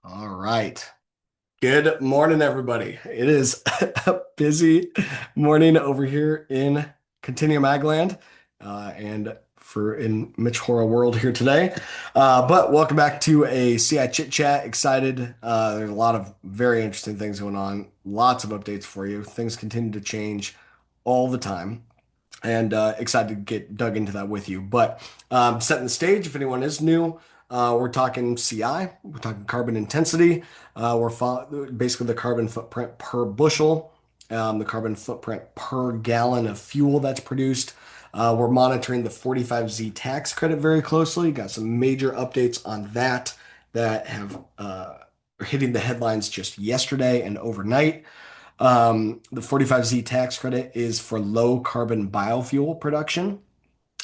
All right. Good morning, everybody. It is a busy morning over here in Continuum Ag land, and for in Mitchell Hora world here today. But welcome back to a CI Chit Chat. Excited. There's a lot of very interesting things going on. Lots of updates for you. Things continue to change all the time, and excited to get dug into that with you. But setting the stage, if anyone is new, we're talking CI, we're talking carbon intensity, basically the carbon footprint per bushel, the carbon footprint per gallon of fuel that's produced. We're monitoring the 45Z tax credit very closely. Got some major updates on that have hitting the headlines just yesterday and overnight. The 45Z tax credit is for low carbon biofuel production.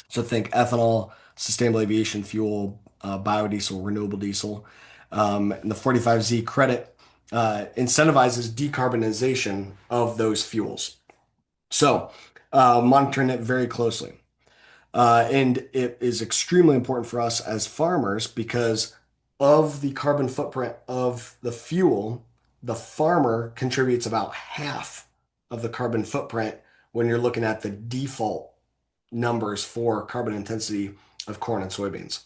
So think ethanol, sustainable aviation fuel, biodiesel, renewable diesel. And the 45Z credit incentivizes decarbonization of those fuels. So monitoring it very closely. And it is extremely important for us as farmers because of the carbon footprint of the fuel, the farmer contributes about half of the carbon footprint when you're looking at the default numbers for carbon intensity of corn and soybeans.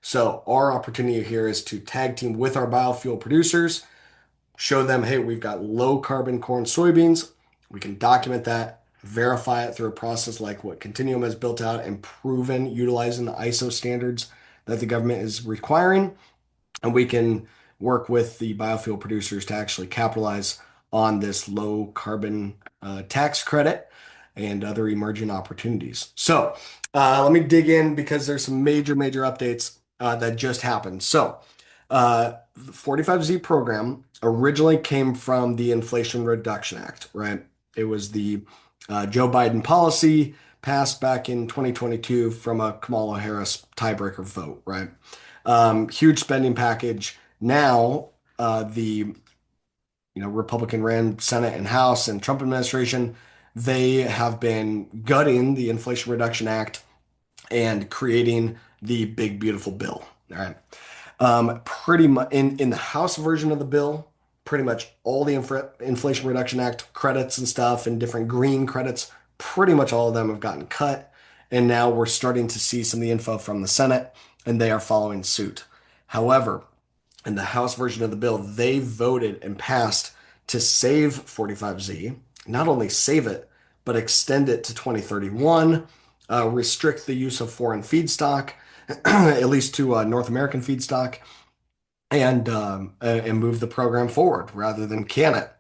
So our opportunity here is to tag team with our biofuel producers, show them, hey, we've got low carbon corn, soybeans. We can document that, verify it through a process like what Continuum has built out and proven utilizing the ISO standards that the government is requiring. And we can work with the biofuel producers to actually capitalize on this low carbon tax credit and other emerging opportunities. So let me dig in because there's some major updates that just happened. So the 45Z program originally came from the Inflation Reduction Act, right? It was the Joe Biden policy passed back in 2022 from a Kamala Harris tiebreaker vote, right? Huge spending package. Now, the Republican ran Senate and House and Trump administration, they have been gutting the Inflation Reduction Act and creating the big beautiful bill. All right. Pretty much in the House version of the bill, pretty much all the Inflation Reduction Act credits and stuff and different green credits, pretty much all of them have gotten cut. And now we're starting to see some of the info from the Senate, and they are following suit. However, in the House version of the bill, they voted and passed to save 45Z, not only save it, but extend it to 2031, restrict the use of foreign feedstock, at least to North American feedstock, and move the program forward rather than can it.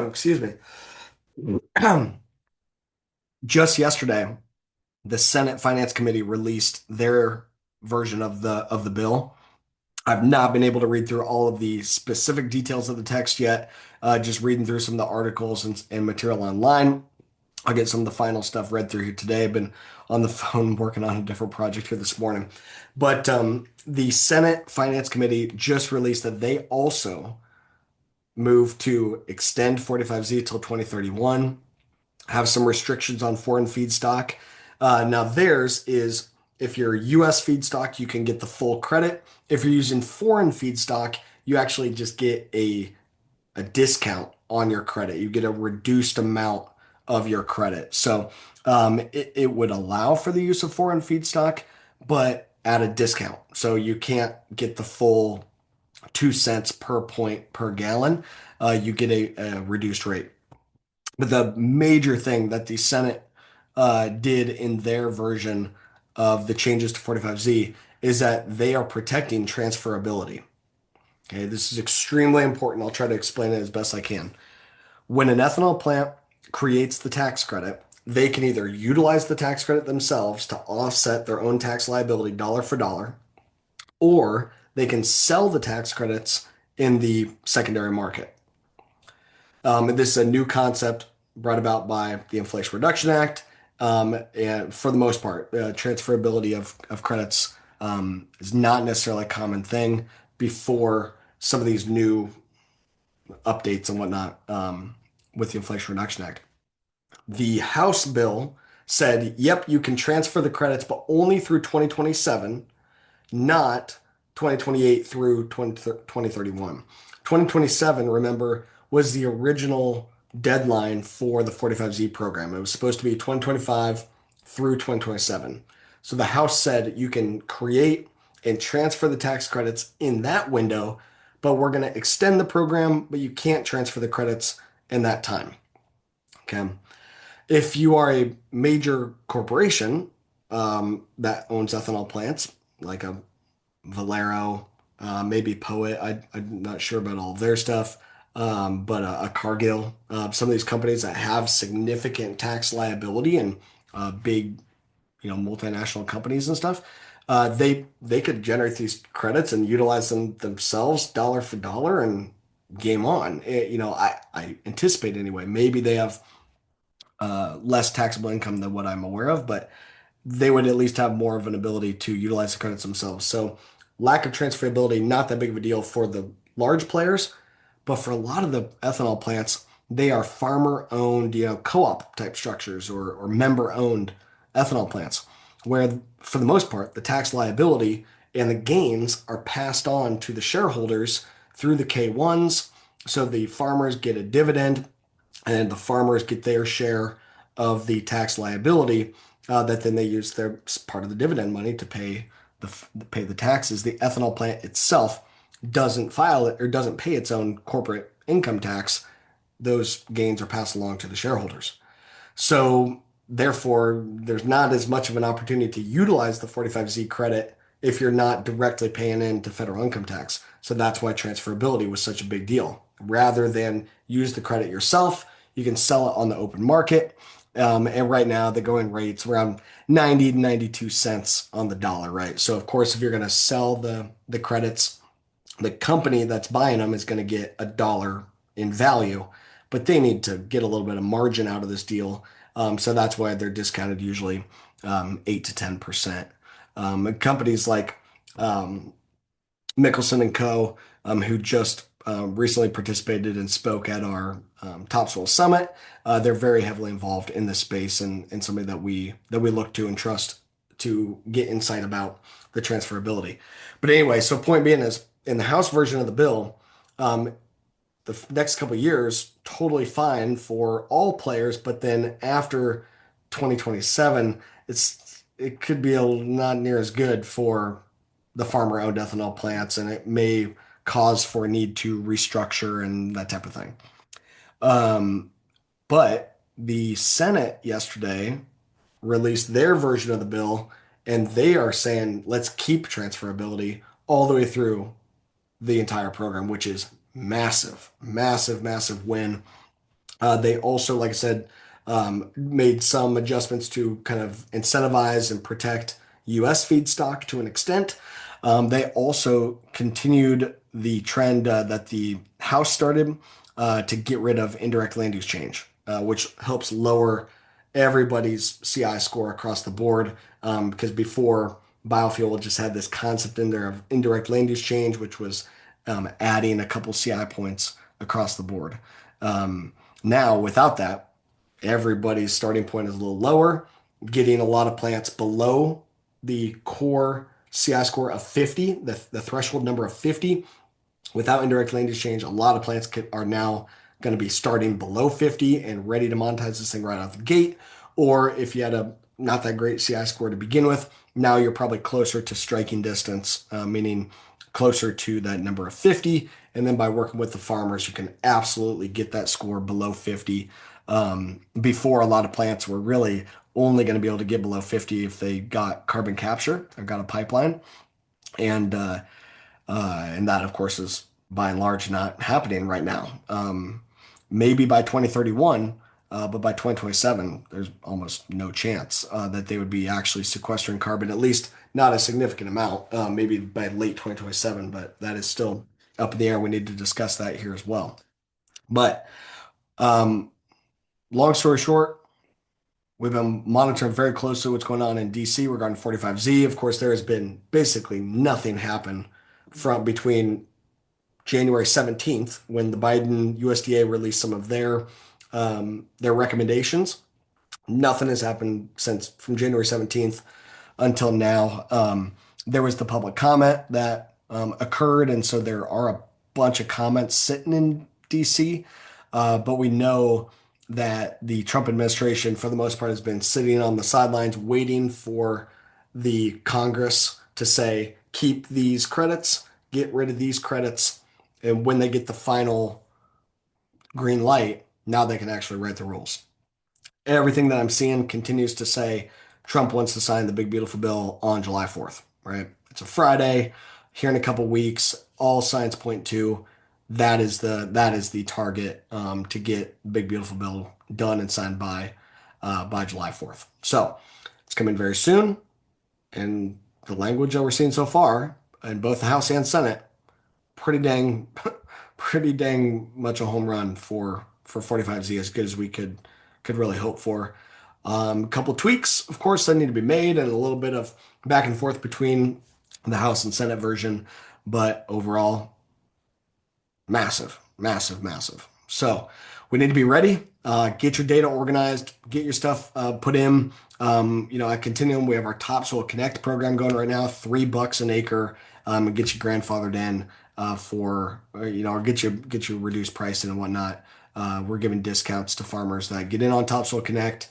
Excuse me. Just yesterday, the Senate Finance Committee released their version of the bill. I've not been able to read through all of the specific details of the text yet. Just reading through some of the articles and material online. I'll get some of the final stuff read through here today. I've been on the phone working on a different project here this morning. But the Senate Finance Committee just released that they also moved to extend 45Z till 2031, have some restrictions on foreign feedstock. Now, theirs is if you're US feedstock, you can get the full credit. If you're using foreign feedstock, you actually just get a discount on your credit. You get a reduced amount of your credit. So it would allow for the use of foreign feedstock, but at a discount. So you can't get the full 2 cents per point per gallon. You get a reduced rate. But the major thing that the Senate did in their version of the changes to 45Z is that they are protecting transferability. Okay, this is extremely important. I'll try to explain it as best I can. When an ethanol plant creates the tax credit, they can either utilize the tax credit themselves to offset their own tax liability dollar for dollar, or they can sell the tax credits in the secondary market. This is a new concept brought about by the Inflation Reduction Act. And for the most part, transferability of credits is not necessarily a common thing before some of these new updates and whatnot with the Inflation Reduction Act. The House bill said, yep, you can transfer the credits, but only through 2027, not 2028 through 2031. 2027, remember, was the original deadline for the 45Z program. It was supposed to be 2025 through 2027. So the House said you can create and transfer the tax credits in that window, but we're going to extend the program, but you can't transfer the credits in that time. Okay. If you are a major corporation that owns ethanol plants, like a Valero, maybe Poet. I'm not sure about all of their stuff, but a Cargill. Some of these companies that have significant tax liability and big, multinational companies and stuff, they could generate these credits and utilize them themselves, dollar for dollar, and game on. I anticipate anyway. Maybe they have less taxable income than what I'm aware of, but they would at least have more of an ability to utilize the credits themselves. So lack of transferability, not that big of a deal for the large players, but for a lot of the ethanol plants, they are farmer owned, co-op type structures or member owned ethanol plants, where for the most part, the tax liability and the gains are passed on to the shareholders through the K1s. So the farmers get a dividend and the farmers get their share of the tax liability that then they use their part of the dividend money to pay the taxes. The ethanol plant itself doesn't file it or doesn't pay its own corporate income tax. Those gains are passed along to the shareholders. So therefore, there's not as much of an opportunity to utilize the 45Z credit if you're not directly paying into federal income tax. So that's why transferability was such a big deal. Rather than use the credit yourself, you can sell it on the open market. And right now, the going rate's around 90 to 92 cents on the dollar, right? So, of course, if you're going to sell the credits, the company that's buying them is going to get a dollar in value, but they need to get a little bit of margin out of this deal. So that's why they're discounted usually 8 to 10%. Companies like Mickelson and Co., who just recently participated and spoke at our Topsoil Summit. They're very heavily involved in this space and somebody that we look to and trust to get insight about the transferability. But anyway, so point being is in the House version of the bill, the next couple of years, totally fine for all players, but then after 2027, it could be not near as good for the farmer-owned ethanol plants, and it may cause for a need to restructure and that type of thing. Um, but the Senate yesterday released their version of the bill, and they are saying let's keep transferability all the way through the entire program, which is massive, massive, massive win. They also, like I said, made some adjustments to kind of incentivize and protect U.S. feedstock to an extent. They also continued the trend that the House started to get rid of indirect land use change, which helps lower everybody's CI score across the board. Because before, biofuel just had this concept in there of indirect land use change, which was adding a couple CI points across the board. Now, without that, everybody's starting point is a little lower, getting a lot of plants below the core CI score of 50, the threshold number of 50. Without indirect land use change, a lot of plants are now going to be starting below 50 and ready to monetize this thing right out the gate. Or if you had a not that great CI score to begin with, now you're probably closer to striking distance, meaning closer to that number of 50. And then by working with the farmers, you can absolutely get that score below 50. Before, a lot of plants were really only going to be able to get below 50 if they got carbon capture or got a pipeline. And that, of course, is by and large not happening right now. Maybe by 2031, but by 2027, there's almost no chance that they would be actually sequestering carbon, at least not a significant amount, maybe by late 2027, but that is still up in the air. We need to discuss that here as well. But um, long story short, we've been monitoring very closely what's going on in DC regarding 45Z. Of course, there has been basically nothing happen from between January 17th when the Biden USDA released some of their recommendations. Nothing has happened since from January 17th until now. There was the public comment that occurred, and so there are a bunch of comments sitting in DC. But we know that the Trump administration, for the most part, has been sitting on the sidelines waiting for the Congress to say, keep these credits, get rid of these credits. And when they get the final green light, now they can actually write the rules. Everything that I'm seeing continues to say Trump wants to sign the big beautiful bill on July 4th, right? It's a Friday. Here in a couple weeks, all signs point to that is the target to get the big beautiful bill done and signed by July 4th. So it's coming very soon, and the language that we're seeing so far in both the House and Senate, pretty dang pretty dang much a home run for 45Z, as good as we could really hope for. A couple tweaks, of course, that need to be made, and a little bit of back and forth between the House and Senate version, but overall, massive, massive, massive. So we need to be ready. Get your data organized, get your stuff put in. At Continuum, we have our Topsoil Connect program going right now, $3 an acre, and get you grandfathered in or get your reduced pricing and whatnot. We're giving discounts to farmers that get in on Topsoil Connect.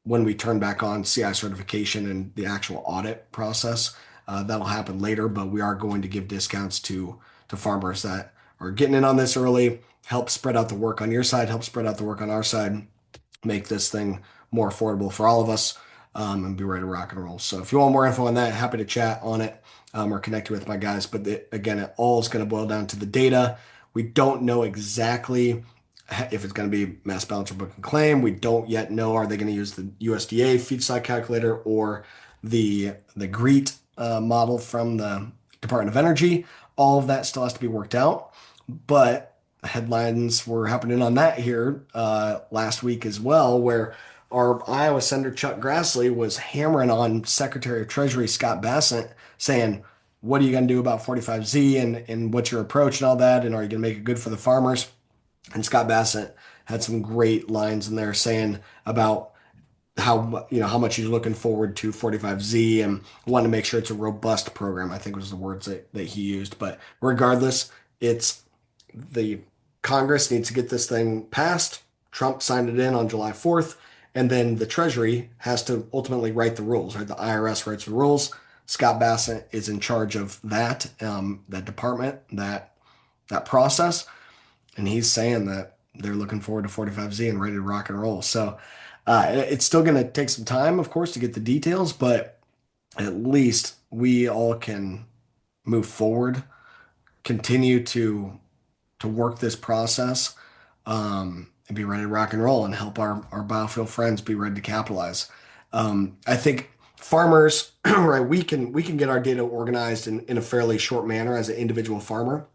When we turn back on CI certification and the actual audit process. That'll happen later, but we are going to give discounts to farmers that are getting in on this early, help spread out the work on your side, help spread out the work on our side, make this thing more affordable for all of us, and be ready to rock and roll. So if you want more info on that, happy to chat on it or connect with my guys. But again, it all is going to boil down to the data. We don't know exactly if it's going to be mass balance or book and claim. We don't yet know, are they going to use the USDA feedstock calculator or the GREET model from the Department of Energy. All of that still has to be worked out. But headlines were happening on that here last week as well, where our Iowa Senator Chuck Grassley was hammering on Secretary of Treasury Scott Bassett, saying, what are you going to do about 45Z and what's your approach and all that? And are you going to make it good for the farmers? And Scott Bassett had some great lines in there saying about how much he's looking forward to 45Z and wanting to make sure it's a robust program, I think was the words that he used. But regardless, it's the Congress needs to get this thing passed. Trump signed it in on July 4th, and then the Treasury has to ultimately write the rules, right? The IRS writes the rules. Scott Bassett is in charge of that department, that process. And he's saying that they're looking forward to 45Z and ready to rock and roll. So it's still going to take some time, of course, to get the details, but at least we all can move forward, continue to work this process, and be ready to rock and roll and help our biofuel friends be ready to capitalize. I think farmers, right, we can get our data organized in a fairly short manner as an individual farmer.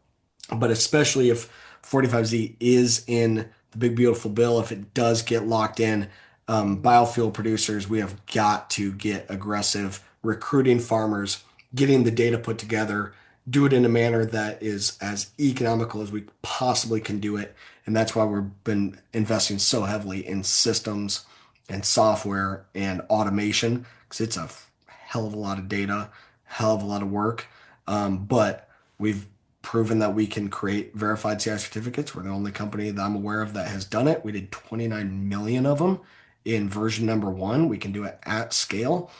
But especially if 45Z is in the big beautiful bill, if it does get locked in, biofuel producers, we have got to get aggressive recruiting farmers, getting the data put together, do it in a manner that is as economical as we possibly can do it. And that's why we've been investing so heavily in systems and software and automation, because it's a hell of a lot of data, hell of a lot of work. But we've proven that we can create verified CI certificates. We're the only company that I'm aware of that has done it. We did 29 million of them in version number one. We can do it at scale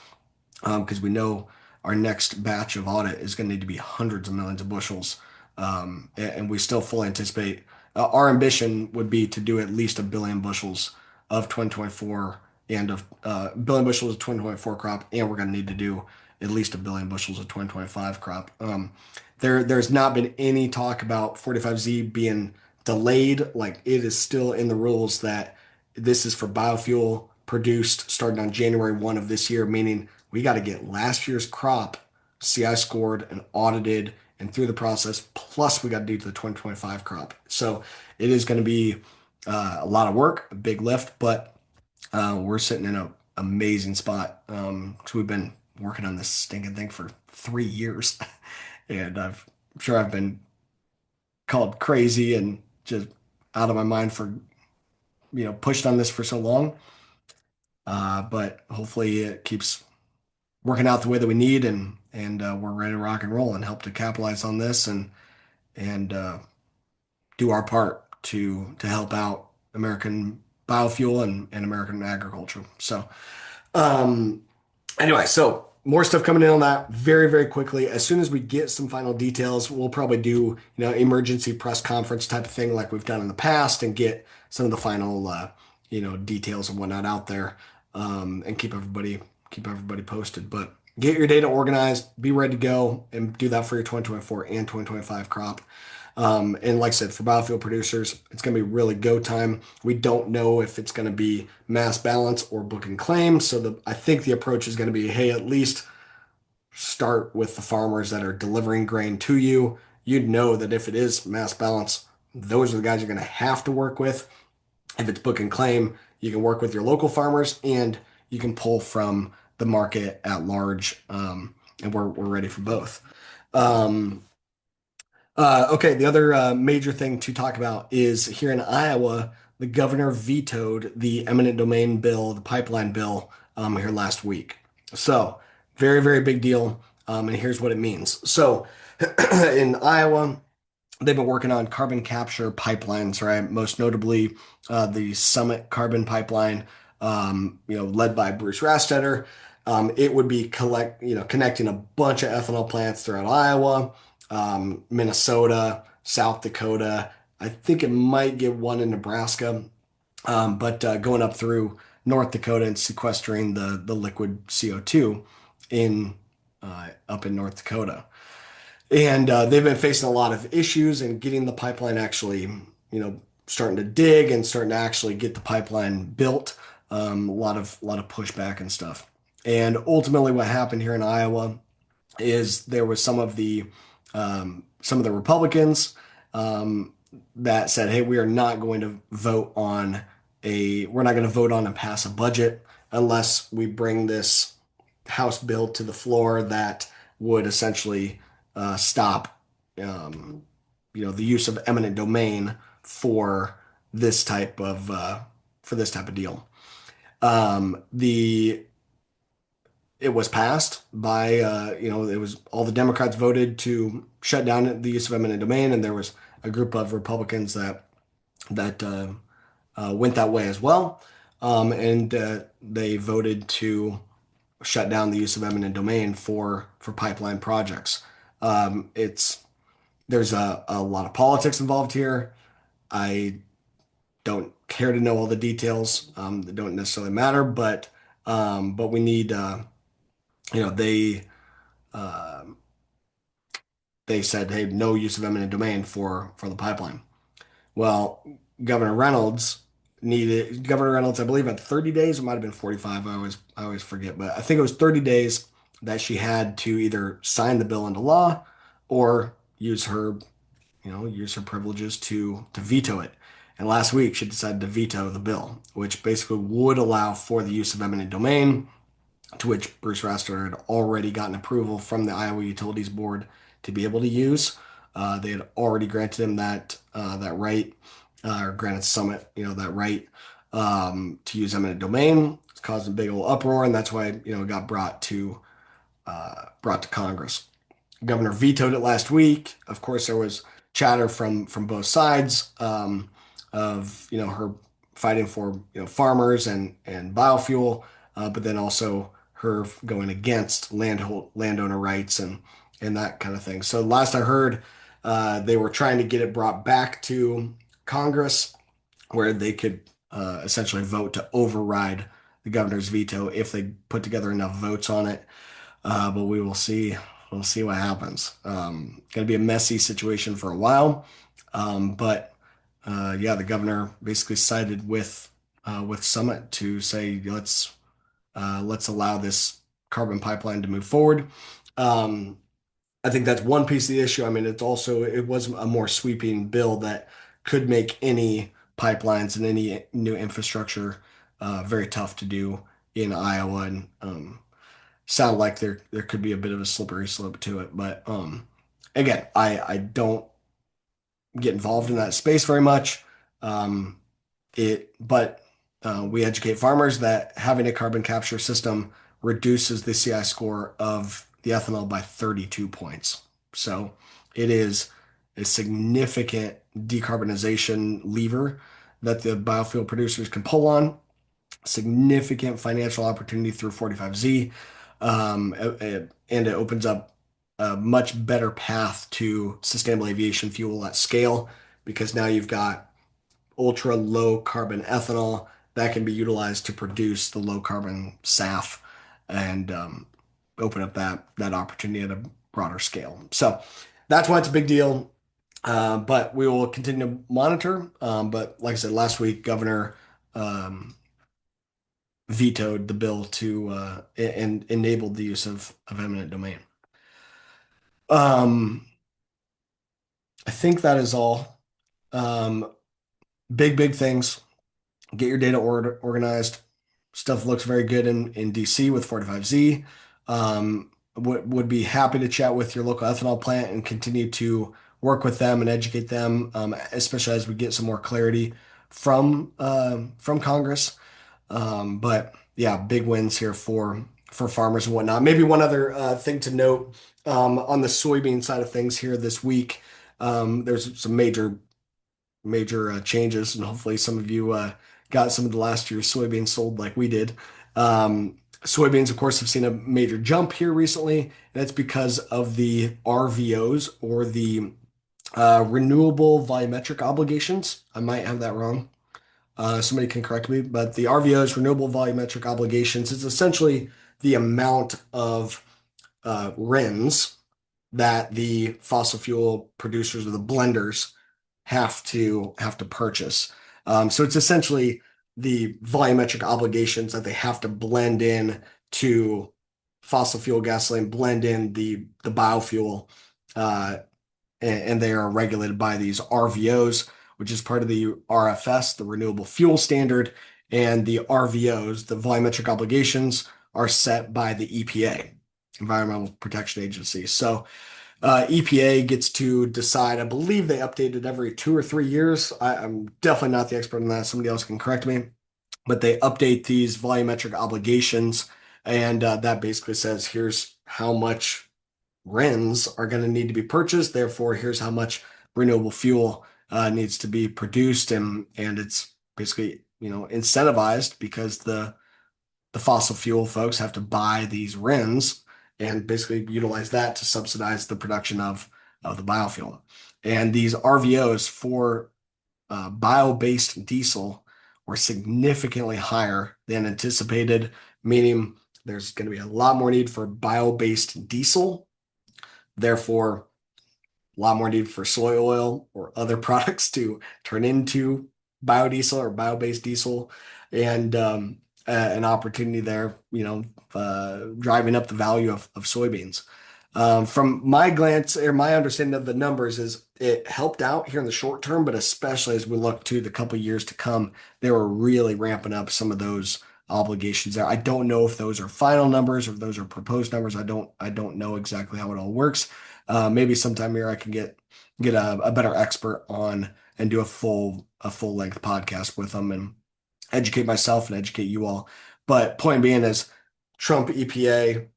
because we know our next batch of audit is going to need to be hundreds of millions of bushels. And we still fully anticipate our ambition would be to do at least a billion bushels of 2024 and of billion bushels of 2024 crop, and we're going to need to do at least a billion bushels of 2025 crop. There's not been any talk about 45Z being delayed. Like it is still in the rules that this is for biofuel produced starting on January 1 of this year, meaning we got to get last year's crop CI scored and audited and through the process. Plus, we got to do to the 2025 crop. So it is going to be a lot of work, a big lift, but we're sitting in an amazing spot because we've been working on this stinking thing for 3 years. And I'm sure I've been called crazy and just out of my mind for, pushed on this for so long. But hopefully it keeps working out the way that we need, and we're ready to rock and roll and help to capitalize on this and do our part to help out American biofuel and American agriculture. So. Um, Anyway, so more stuff coming in on that very, very quickly. As soon as we get some final details, we'll probably do, emergency press conference type of thing like we've done in the past and get some of the final, details and whatnot out there, and keep everybody posted. But get your data organized, be ready to go, and do that for your 2024 and 2025 crop. And like I said, for biofuel producers, it's going to be really go time. We don't know if it's going to be mass balance or book and claim. So I think the approach is going to be, hey, at least start with the farmers that are delivering grain to you. You'd know that if it is mass balance, those are the guys you're going to have to work with. If it's book and claim, you can work with your local farmers and you can pull from the market at large. And we're ready for both. Um, okay, the other major thing to talk about is here in Iowa, the governor vetoed the eminent domain bill, the pipeline bill, here last week. So, very, very big deal. And here's what it means. So, in Iowa, they've been working on carbon capture pipelines, right? Most notably, the Summit Carbon Pipeline, led by Bruce Rastetter. It would be connecting a bunch of ethanol plants throughout Iowa, Minnesota, South Dakota. I think it might get one in Nebraska, but going up through North Dakota and sequestering the liquid CO2 in up in North Dakota. And they've been facing a lot of issues in getting the pipeline actually, starting to dig and starting to actually get the pipeline built. A lot of pushback and stuff. And ultimately, what happened here in Iowa is there was some of the Republicans that said, "Hey, we are not going to vote on we're not going to vote on and pass a budget unless we bring this House bill to the floor that would essentially stop, um, the use of eminent domain for this type of deal." The It was passed by it was all the Democrats voted to shut down the use of eminent domain, and there was a group of Republicans that went that way as well, and they voted to shut down the use of eminent domain for pipeline projects. It's There's a lot of politics involved here. I don't care to know all the details. They don't necessarily matter, but we need you know uh, they said, hey, no use of eminent domain for the pipeline. Well, Governor Reynolds Governor Reynolds, I believe, had 30 days. It might have been 45. I always forget, but I think it was 30 days that she had to either sign the bill into law or use her privileges to veto it. And last week she decided to veto the bill, which basically would allow for the use of eminent domain, to which Bruce Raster had already gotten approval from the Iowa Utilities Board to be able to use. They had already granted him that right, or granted Summit, that right to use eminent domain. It's caused a big old uproar, and that's why it got brought to Congress. Governor vetoed it last week. Of course, there was chatter from both sides, of her fighting for farmers and biofuel, but then also her going against landowner rights and that kind of thing. So last I heard, they were trying to get it brought back to Congress where they could essentially vote to override the governor's veto if they put together enough votes on it. But we will see. We'll see what happens. Going to be a messy situation for a while. But yeah, the governor basically sided with Summit to say let's allow this carbon pipeline to move forward. Um, I think that's one piece of the issue. I mean, it was a more sweeping bill that could make any pipelines and any new infrastructure very tough to do in Iowa, and sound like there could be a bit of a slippery slope to it. But again, I don't get involved in that space very much. But we educate farmers that having a carbon capture system reduces the CI score of the ethanol by 32 points. So it is a significant decarbonization lever that the biofuel producers can pull on, significant financial opportunity through 45Z, and it opens up a much better path to sustainable aviation fuel at scale because now you've got ultra low carbon ethanol that can be utilized to produce the low carbon SAF and open up that opportunity at a broader scale. So that's why it's a big deal. But we will continue to monitor. But like I said, last week, Governor um, vetoed the bill to and enabled the use of eminent domain. Um, I think that is all. Um, big things. Get your data organized. Stuff looks very good in DC with 45Z. Would be happy to chat with your local ethanol plant and continue to work with them and educate them, especially as we get some more clarity from Congress. But yeah, big wins here for farmers and whatnot. Maybe one other thing to note on the soybean side of things here this week. There's some major changes, and hopefully some of you got some of the last year's soybeans sold like we did. Soybeans, of course, have seen a major jump here recently, and that's because of the RVOs or the renewable volumetric obligations. I might have that wrong. Somebody can correct me, but the RVOs, renewable volumetric obligations, is essentially the amount of RINs that the fossil fuel producers or the blenders have to purchase. So it's essentially the volumetric obligations that they have to blend in to fossil fuel gasoline, blend in the biofuel, uh, and they are regulated by these RVOs, which is part of the RFS, the Renewable Fuel Standard, and the RVOs, the volumetric obligations, are set by the EPA, Environmental Protection Agency. So EPA gets to decide. I believe they update it every 2 or 3 years. I'm definitely not the expert on that. Somebody else can correct me. But they update these volumetric obligations, and that basically says here's how much RINs are going to need to be purchased. Therefore, here's how much renewable fuel needs to be produced, and it's basically incentivized because the fossil fuel folks have to buy these RINs and basically utilize that to subsidize the production of the biofuel. And these RVOs for bio-based diesel were significantly higher than anticipated, meaning there's going to be a lot more need for bio-based diesel. Therefore, a lot more need for soy oil or other products to turn into biodiesel or bio-based diesel, and an opportunity there, driving up the value of soybeans. From my glance or my understanding of the numbers is it helped out here in the short term, but especially as we look to the couple years to come, they were really ramping up some of those obligations there. I don't know if those are final numbers or if those are proposed numbers. I don't know exactly how it all works. Maybe sometime here I can get a better expert on and do a full length podcast with them and educate myself and educate you all. But point being is Trump EPA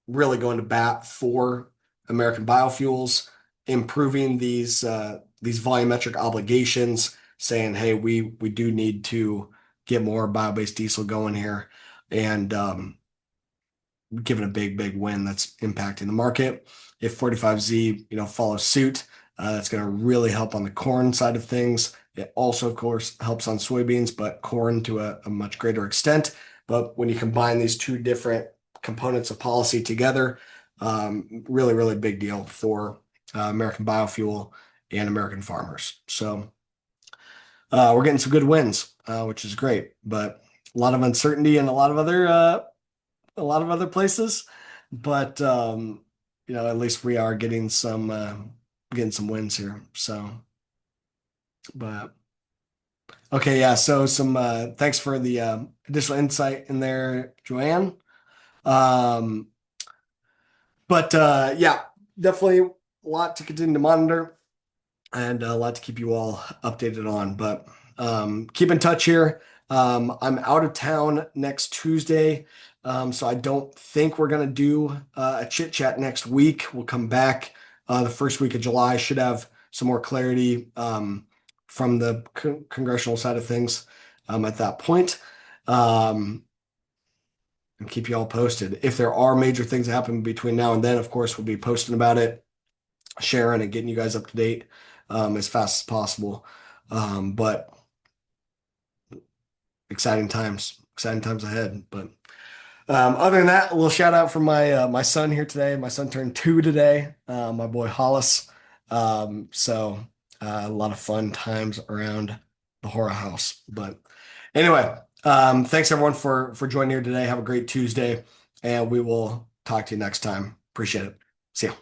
really going to bat for American biofuels, improving these volumetric obligations, saying, hey, we do need to get more bio-based diesel going here, and given a big win that's impacting the market. If 45Z, follows suit, that's going to really help on the corn side of things. It also, of course, helps on soybeans, but corn to a much greater extent. But when you combine these two different components of policy together, really big deal for American biofuel and American farmers. So we're getting some good wins, which is great, but a lot of uncertainty in a lot of other places, but at least we are getting some wins here. So, but okay, yeah. So some thanks for the additional insight in there, Joanne. Um, but yeah, definitely a lot to continue to monitor and a lot to keep you all updated on. But keep in touch here. I'm out of town next Tuesday, so I don't think we're gonna do a chit chat next week. We'll come back the first week of July. Should have some more clarity from the congressional side of things at that point. Um, and keep you all posted. If there are major things that happen between now and then, of course, we'll be posting about it, sharing and getting you guys up to date as fast as possible. But exciting times ahead. But other than that, a little shout out from my son here today. My son turned 2 today. My boy Hollis. A lot of fun times around the Hora house. But anyway, thanks everyone for joining here today. Have a great Tuesday, and we will talk to you next time. Appreciate it. See ya.